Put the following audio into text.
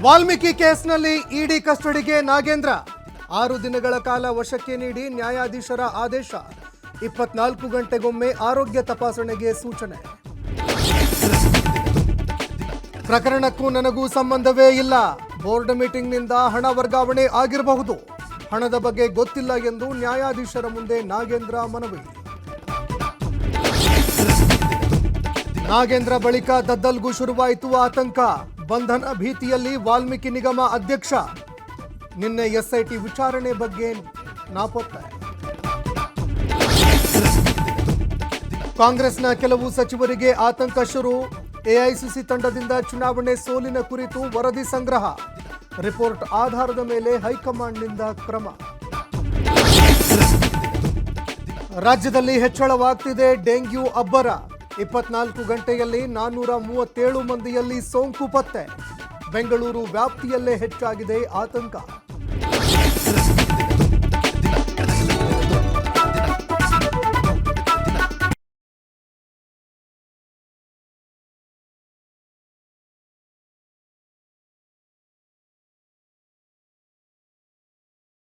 ವಾಲ್ಮೀಕಿ ಕೇಸ್ನಲ್ಲಿ ಇಡಿ ಕಸ್ಟಡಿಗೆ ನಾಗೇಂದ್ರ 6 ದಿನಗಳ ಕಾಲ ವಶಕ್ಕೆ ನೀಡಿ ನ್ಯಾಯಾಧೀಶರ ಆದೇಶ 24 ಗಂಟೆಗೊಮ್ಮೆ ಆರೋಗ್ಯ ತಪಾಸಣೆಗೆ ಸೂಚನೆ ಪ್ರಕರಣಕ್ಕೂ ನನಗೂ ಸಂಬಂಧವೇ ಇಲ್ಲ ಬೋರ್ಡ್ ಮೀಟಿಂಗ್ನಿಂದ ಹಣ ವರ್ಗಾವಣೆ ಆಗಿರಬಹುದು ಹಣದ ಬಗ್ಗೆ ಗೊತ್ತಿಲ್ಲ ಎಂದು ನ್ಯಾಯಾಧೀಶರ ಮುಂದೆ ನಾಗೇಂದ್ರ ಮನವಿ ನಾಗೇಂದ್ರ ಬಳಿಕ ದದ್ದಲ್ಗೂ ಶುರುವಾಯಿತು ಆತಂಕ ಬಂಧನ ಭೀತಿಯಲ್ಲಿ ವಾಲ್ಮೀಕಿ ನಿಗಮ ಅಧ್ಯಕ್ಷ ನಿನ್ನೆ ಎಸ್ಐಟಿ ವಿಚಾರಣೆ ಬಗ್ಗೆ ನಾಪತ್ತೆ ಕಾಂಗ್ರೆಸ್ನ ಕೆಲವು ಸಚಿವರಿಗೆ ಆತಂಕ ಶುರು ಎಐಸಿಸಿ ತಂಡದಿಂದ ಚುನಾವಣೆ ಸೋಲಿನ ಕುರಿತು ವರದಿ ಸಂಗ್ರಹ ರಿಪೋರ್ಟ್ ಆಧಾರದ ಮೇಲೆ ಹೈಕಮಾಂಡ್ನಿಂದ ಕ್ರಮ ರಾಜ್ಯದಲ್ಲಿ ಹೆಚ್ಚಳವಾಗ್ತಿದೆ ಡೆಂಗ್ಯೂ ಅಬ್ಬರ 24 ಗಂಟೆಯಲ್ಲಿ 437 ಮಂದಿಯಲ್ಲಿ ಸೋಂಕು ಪತ್ತೆ ಬೆಂಗಳೂರು ವ್ಯಾಪ್ತಿಯಲ್ಲೇ ಹೆಚ್ಚಾಗಿದೆ ಆತಂಕ